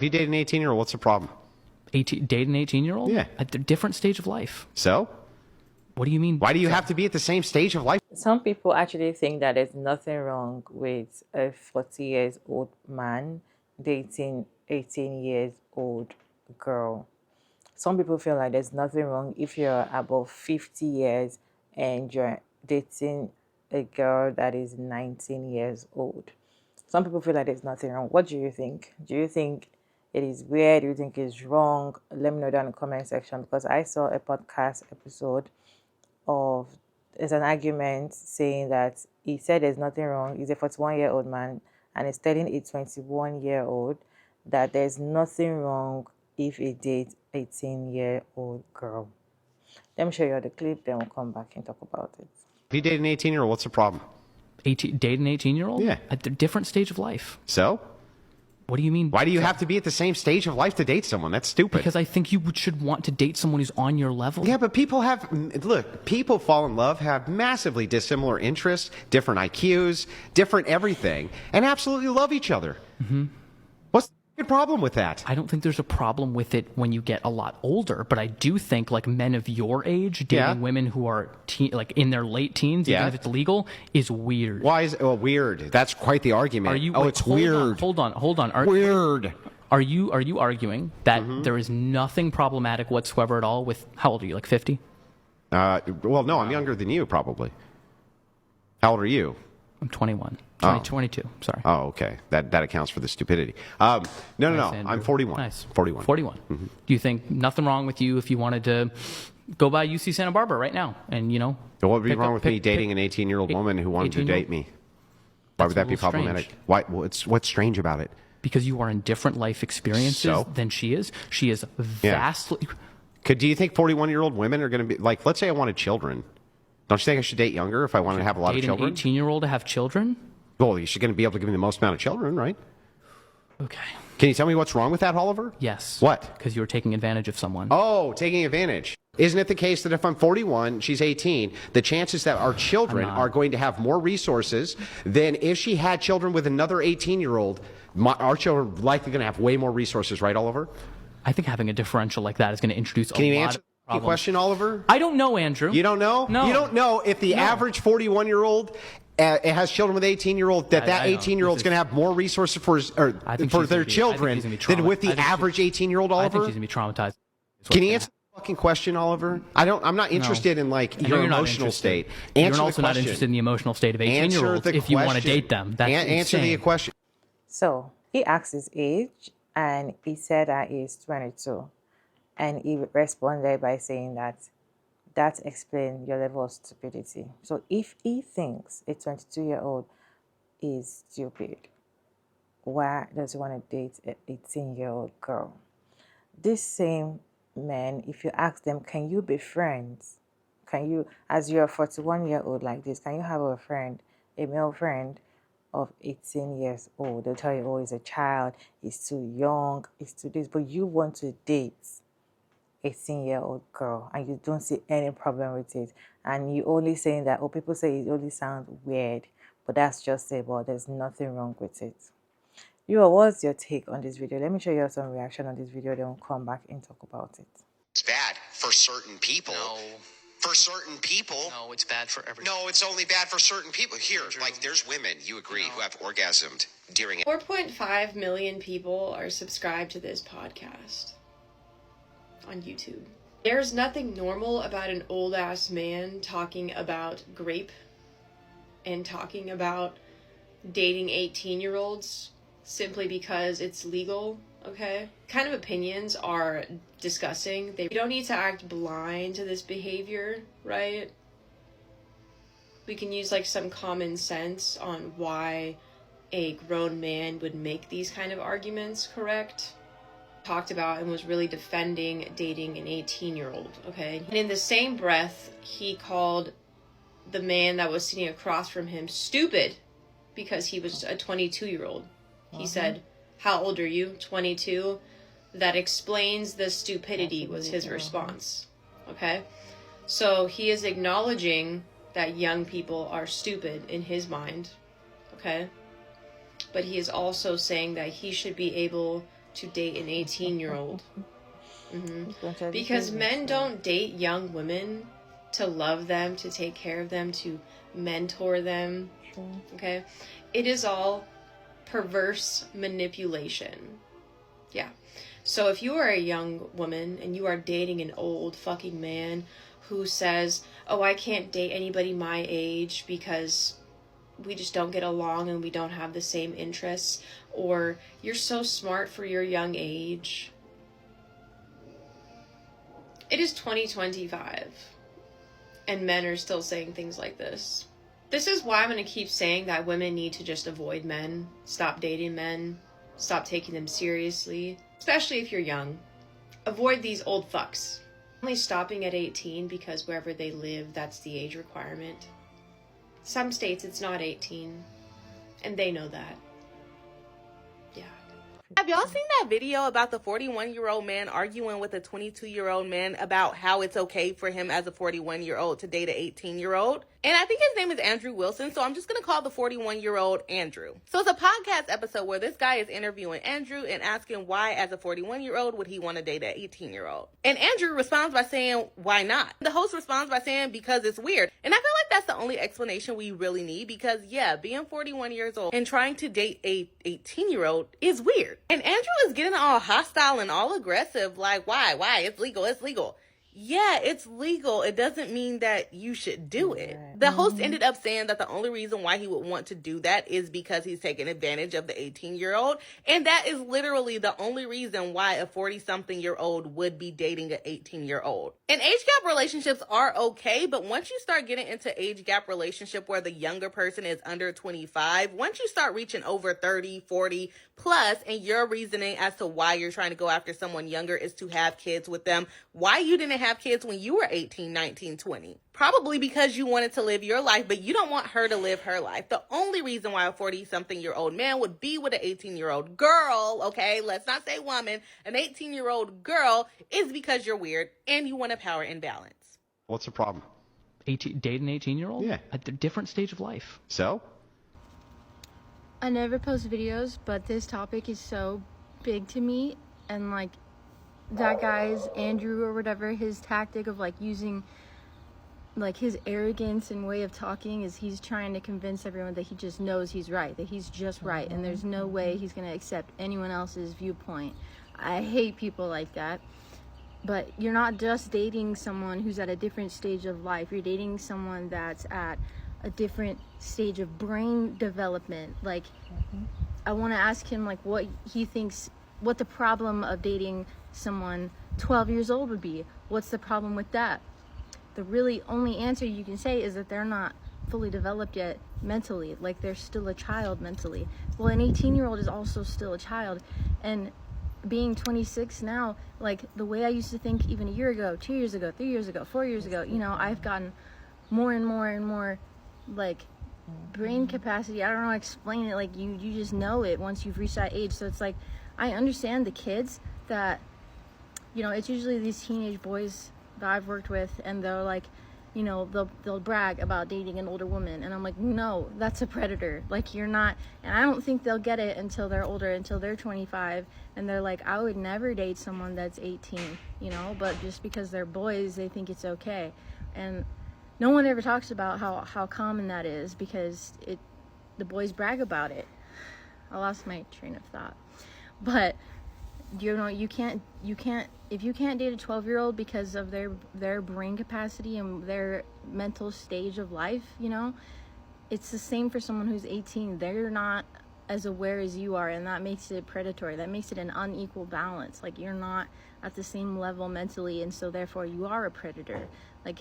If you date an 18-year-old, what's the problem? Date an 18-year-old? Yeah. At a different stage of life. So? What do you mean? Why do you have to be at the same stage of life? Some people actually think that there's nothing wrong with a 40 years old man dating 18 years old girl. Some people feel like there's nothing wrong if you're above 50 years and you're dating a girl that is 19 years old. Some people feel like there's nothing wrong. What do you think? Do you think it is weird? Do you think it's wrong? Let me know down in the comment section, because I saw a podcast episode of there's an argument saying that he said there's nothing wrong. He's a 41-year-old man and he's telling a 21-year-old that there's nothing wrong if he dates 18-year-old girl. Let me show you the clip, then we'll come back and talk about it. If you date an 18-year-old, what's the problem? Date an 18-year-old? Yeah. At a different stage of life. So? What do you mean? Why do you have to be at the same stage of life to date someone? That's stupid. Because I think you should want to date someone who's on your level. Yeah, but people fall in love, have massively dissimilar interests, different IQs, different everything, and absolutely love each other. Mm-hmm. What's the problem with that? I don't think there's a problem with it when you get a lot older, but I do think like men of your age dating women who are like in their late teens, even if it's legal, is weird. Why is it weird? That's quite the argument. It's weird. Hold on. Weird. Are you arguing that there is nothing problematic whatsoever at all with, how old are you, like 50? Well, no, I'm younger than you, probably. How old are you? I'm 21. 22, sorry. Oh, okay. That accounts for the stupidity. No. I'm 41. Nice. 41. 41. Mm-hmm. Do you think nothing wrong with you if you wanted to go by UC Santa Barbara right now and, What would be wrong with me dating an 18-year-old woman who wanted to date me? Why would that be problematic? Strange. Why? What's strange about it? Because you are in different life experiences than she is. She is vastly... Do you think 41-year-old women are going to be... Like, let's say I wanted children. Don't you think I should date younger if I wanted to have a lot of children? Date an 18-year-old to have children? Well, you're going to be able to give me the most amount of children, right? Okay. Can you tell me what's wrong with that, Oliver? Yes. What? Because you were taking advantage of someone. Oh, taking advantage. Isn't it the case that if I'm 41, she's 18, the chances that our children are going to have more resources than if she had children with another 18-year-old, our children are likely going to have way more resources, right, Oliver? I think having a differential like that is going to introduce Can you answer the question, Oliver? I don't know, Andrew. You don't know? No. You don't know if the average 41-year-old has children with 18-year-old, that 18-year-old is going to have more resources for their children than with the average 18-year-old, Oliver? I think he's going to be traumatized. Can you answer the fucking question, Oliver? I'm not interested in your emotional state. You're also not interested in the emotional state of 18-year-olds if you want to date them. That's answer the question. So he asked his age, and he said that he's 22. And he responded by saying that explains your level of stupidity. So if he thinks a 22-year-old is stupid, why does he want to date an 18-year-old girl? This same men, if you ask them, can you be friends? Can you, as you're a 41-year-old like this, can you have a friend, a male friend of 18 years old? They'll tell you, oh, he's a child, he's too young, he's too this, but you want to date 18-year-old girl and you don't see any problem with it, and you only saying that, people say it only sounds weird, but that's just it, but there's nothing wrong with it. What's your take on this video? Let me show you some reaction on this video, then we'll come back and talk about it. It's bad for certain people. No. For certain people. No, it's bad for everyone. No, it's only bad for certain people. Here, there's women, you agree, who have orgasmed during it. 4.5 million people are subscribed to this podcast on YouTube. There's nothing normal about an old-ass man talking about grape and talking about dating 18-year-olds simply because it's legal, okay? Kind of opinions are disgusting. You don't need to act blind to this behavior, right? We can use some common sense on why a grown man would make these kind of arguments, correct? Talked about and was really defending dating an 18-year-old, okay? And in the same breath, he called the man that was sitting across from him stupid because he was a 22-year-old. He said, how old are you? 22? That explains the stupidity, was his response, okay? So he is acknowledging that young people are stupid in his mind, okay? But he is also saying that he should be able to date an 18-year-old. Mm-hmm. Because men don't date young women to love them, to take care of them, to mentor them. Okay? It is all perverse manipulation. Yeah. So if you are a young woman and you are dating an old fucking man who says, oh, I can't date anybody my age because we just don't get along and we don't have the same interests, or you're so smart for your young age. It is 2025, and men are still saying things like this. This is why I'm going to keep saying that women need to just avoid men, stop dating men, stop taking them seriously, especially if you're young. Avoid these old fucks. Only stopping at 18 because wherever they live, that's the age requirement. Some states it's not 18, and they know that. Yeah. Have y'all seen that video about the 41-year-old man arguing with a 22-year-old man about how it's okay for him as a 41-year-old to date an 18-year-old? And I think his name is Andrew Wilson, so I'm just going to call the 41-year-old Andrew. So it's a podcast episode where this guy is interviewing Andrew and asking why, as a 41-year-old, would he want to date an 18-year-old? And Andrew responds by saying, why not? The host responds by saying, because it's weird. And I feel like that's the only explanation we really need because, yeah, being 41 years old and trying to date a 18-year-old is weird. And Andrew is getting all hostile and all aggressive, like, why? It's legal. Yeah, it's legal. It doesn't mean that you should do it. The host ended up saying that the only reason why he would want to do that is because he's taking advantage of the 18-year-old. And that is literally the only reason why a 40-something-year-old would be dating an 18-year-old. And age gap relationships are okay, but once you start getting into age gap relationship where the younger person is under 25, once you start reaching over 30, 40 plus, and your reasoning as to why you're trying to go after someone younger is to have kids with them, why you didn't have kids when you were 18, 19, 20? Probably because you wanted to live your life, but you don't want her to live her life. The only reason why a 40-something-year-old man would be with an 18-year-old girl, okay, let's not say woman, an 18-year-old girl, is because you're weird and you want a power imbalance. What's the problem? Date an 18-year-old? Yeah. At a different stage of life. So? I never post videos, but this topic is so big to me, and like that guy's Andrew or whatever, his tactic of like using like his arrogance and way of talking is he's trying to convince everyone that he just knows he's right, that he's just right, and there's no way he's going to accept anyone else's viewpoint. I hate people like that. But you're not just dating someone who's at a different stage of life. You're dating someone that's at a different stage of brain development. Like, I want to ask him like what he thinks, what the problem of dating someone 12 years old would be. What's the problem with that? The really only answer you can say is that they're not fully developed yet mentally, like they're still a child mentally. Well, an 18-year-old is also still a child, and being 26 now, like the way I used to think even a year ago, 2 years ago, 3 years ago, 4 years ago, you know, I've gotten more and more and more like brain capacity. I don't know how to explain it. Like you just know it once you've reached that age. So it's like, I understand the kids that, you know, it's usually these teenage boys that I've worked with, and they're like, you know, they'll brag about dating an older woman, and I'm like, no, that's a predator. Like, you're not. And I don't think they'll get it until they're older, until they're 25, and they're like, I would never date someone that's 18, you know, but just because they're boys, they think it's okay. And no one ever talks about how common that is, because the boys brag about it. I lost my train of thought. But you know, you can't if you can't date a 12-year-old because of their brain capacity and their mental stage of life, you know, it's the same for someone who's 18. They're not as aware as you are, and that makes it predatory. That makes it an unequal balance. Like, you're not at the same level mentally, and so therefore you are a predator. Like,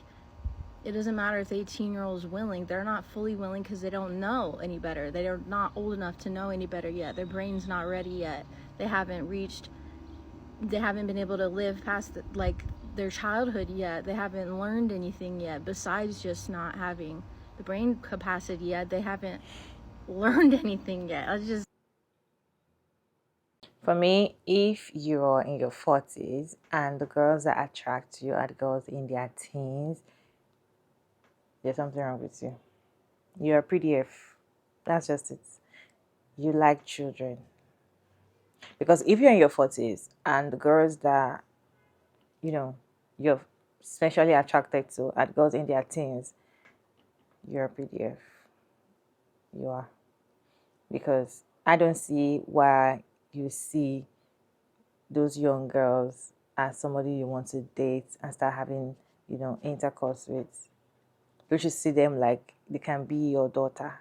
it doesn't matter if the 18-year-old is willing. They're not fully willing because they don't know any better. They are not old enough to know any better yet. Their brain's not ready yet. They haven't been able to live past their childhood yet. They haven't learned anything yet besides just not having the brain capacity yet. They haven't learned anything yet. For me, if you're in your 40s and the girls that attract you are the girls in their teens, there's something wrong with you. You're a pretty F. That's just it. You like children. Because if you're in your 40s and the girls that, you're especially attracted to are girls in their teens, you're a PDF. You are. Because I don't see why you see those young girls as somebody you want to date and start having, intercourse with. Don't you see them like they can be your daughter?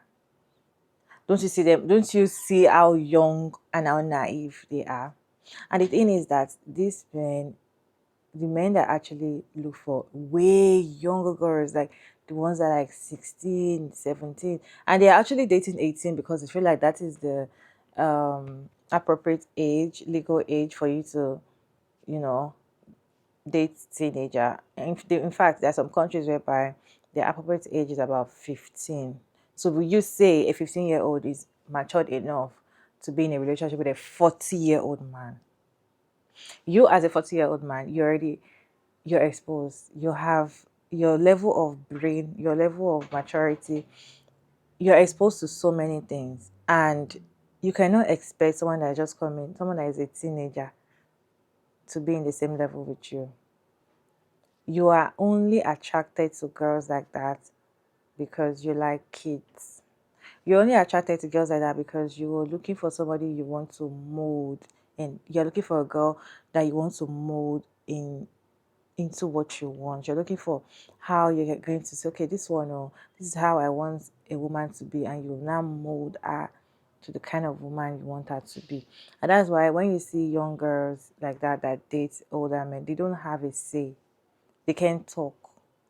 Don't you see them? Don't you see how young and how naive they are? And the thing is that these men, the men that actually look for way younger girls, like the ones that are like 16, 17, and they're actually dating 18 because they feel like that is the appropriate age, legal age for you to, you know, date teenager. In fact, there are some countries whereby the appropriate age is about 15. So will you say a 15-year-old is matured enough to be in a relationship with a 40-year-old man? You as a 40-year-old man, you're exposed. You have your level of brain, your level of maturity. You're exposed to so many things. And you cannot expect someone that just coming, someone that is a teenager, to be in the same level with you. You are only attracted to girls like that because you like kids. You're only attracted to girls like that because you're looking for somebody you want to mold, and you're looking for a girl that you want to mold into what you want. You're looking for how you're going to say, okay, this is how I want a woman to be, and you now mold her to the kind of woman you want her to be. And that's why when you see young girls like that date older men, they don't have a say. They can't talk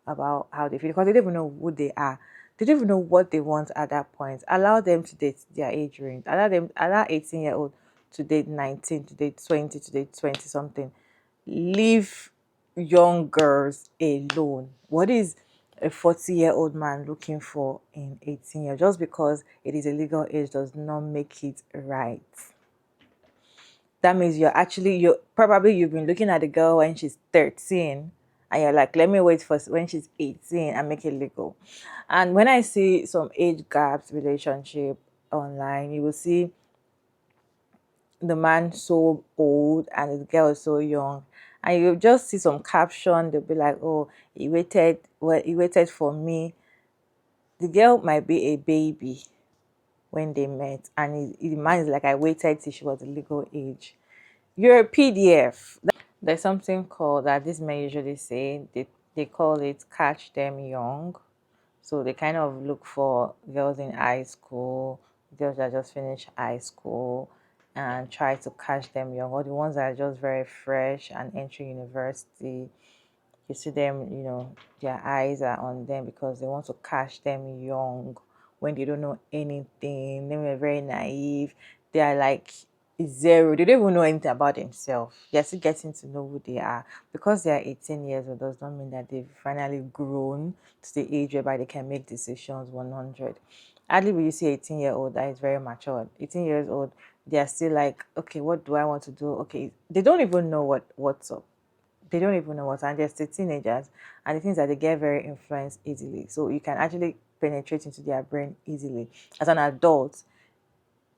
about how they feel because they don't even know who they are. They don't even know what they want at that point. Allow them to date their age range. Allow 18-year-old to date 19, to date 20, to date 20 something. Leave young girls alone. What is a 40-year-old man looking for in 18 years? Just because it is a legal age does not make it right. That means you've been looking at the girl when she's 13 and you're like, let me wait for when she's 18 and make it legal. And when I see some age gaps relationship online, you will see the man so old and the girl is so young, and you just see some caption. They'll be like, oh, he waited for me. The girl might be a baby when they met, and the man is like, I waited till she was the legal age. You're a PDF. There's something called that these men usually say, they call it catch them young. So they kind of look for girls in high school, girls that just finished high school, and try to catch them young, or the ones that are just very fresh and entering university. You see them, their eyes are on them because they want to catch them young when they don't know anything. They were very naive. They are like zero. They don't even know anything about themselves. They're still getting to know who they are. Because they are 18 years old does not mean that they've finally grown to the age whereby they can make decisions 100. Hardly will you see 18-year-old that is very mature. 18 years old, they are still like, okay, what do I want to do? Okay, they don't even know what's up. They don't even know what, and they're still teenagers, and the things that they get very influenced easily. So you can actually penetrate into their brain easily. As an adult,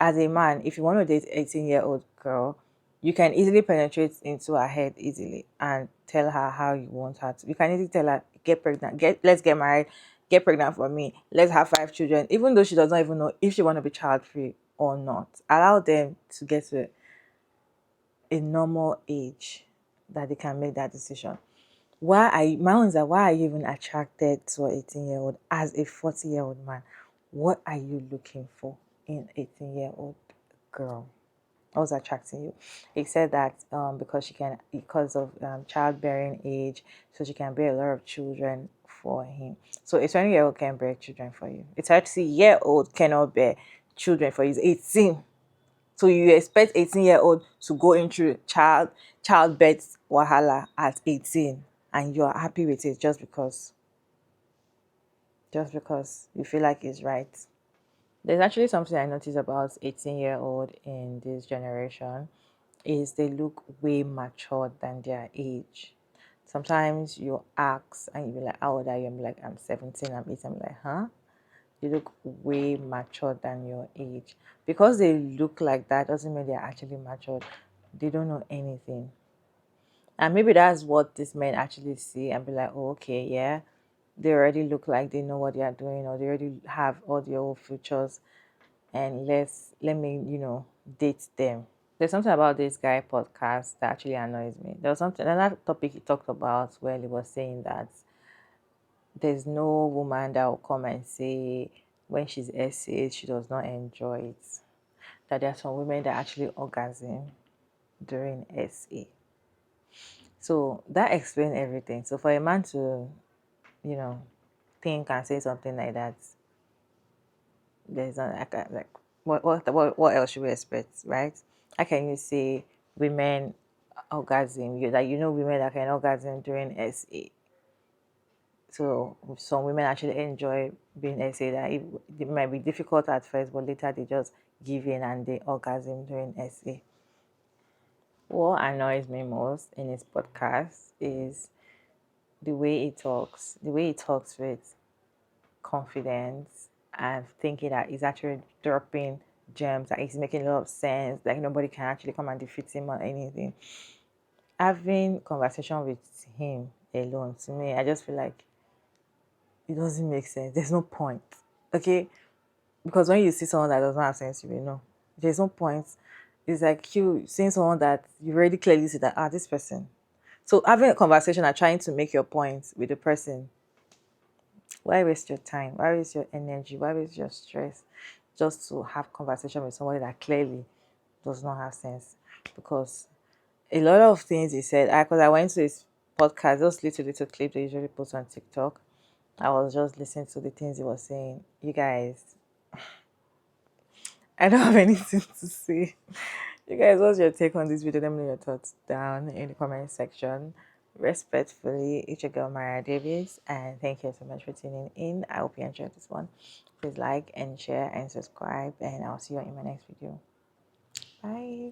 as a man, if you want to date 18-year-old girl, you can easily penetrate into her head easily and tell her how you want her to. You can easily tell her, get pregnant, let's get married, get pregnant for me, let's have 5 children, even though she does not even know if she want to be child free or not. Allow them to get to a normal age that they can make that decision. My own is that why are you even attracted to an 18-year-old as a 40-year-old man? What are you looking for in 18-year-old girl? What was attracting you? He said that because of childbearing age, so she can bear a lot of children for him. So a 20-year-old can bear children for you. A 30-year-old cannot bear children for you. He's 18. So you expect 18-year-old to go into childbirth wahala at 18, and you're happy with it just because you feel like it's right. There's actually something I noticed about 18-year-old in this generation is they look way mature than their age. Sometimes you ask and you be like, how old are you? I'm like, I'm 17, I'm 18. I'm like, huh? you look way mature than your age. Because they look like that doesn't mean they're actually matured. They don't know anything. And maybe that's what these men actually see and be like, oh, okay, yeah, they already look like they know what they are doing, or they already have all the old futures, and let me, date them. There's something about this guy podcast that actually annoys me. There was something another topic he talked about where he was saying that there's no woman that will come and say when she's SA she does not enjoy it. That there are some women that actually orgasm during SA. So that explains everything. So for a man to, you know, think and say something like that, there's not like what else should we expect, right? How can you say women orgasm? Women that can orgasm during SA. So some women actually enjoy being SA. That it might be difficult at first, but later they just give in and they orgasm during SA. What annoys me most in his podcast is the way he talks with confidence and thinking that he's actually dropping gems, that he's making a lot of sense, like nobody can actually come and defeat him or anything. Having conversation with him alone, to me, I just feel like it doesn't make sense. There's no point. Okay? Because when you see someone that does not have sense, you will know. There's no point. It's like you seeing someone that you already clearly see that, this person. So having a conversation and trying to make your point with the person, why waste your time? Why waste your energy? Why waste your stress just to have conversation with somebody that clearly does not have sense? Because a lot of things he said, because I went to his podcast, those little clips they usually post on TikTok. I was just listening to the things he was saying. You guys, I don't have anything to say. You guys, what's your take on this video? Let me know your thoughts down in the comment section. Respectfully, it's your girl Mara Davis, and thank you so much for tuning in. I hope you enjoyed this one. Please like and share and subscribe, and I'll see you in my next video. Bye.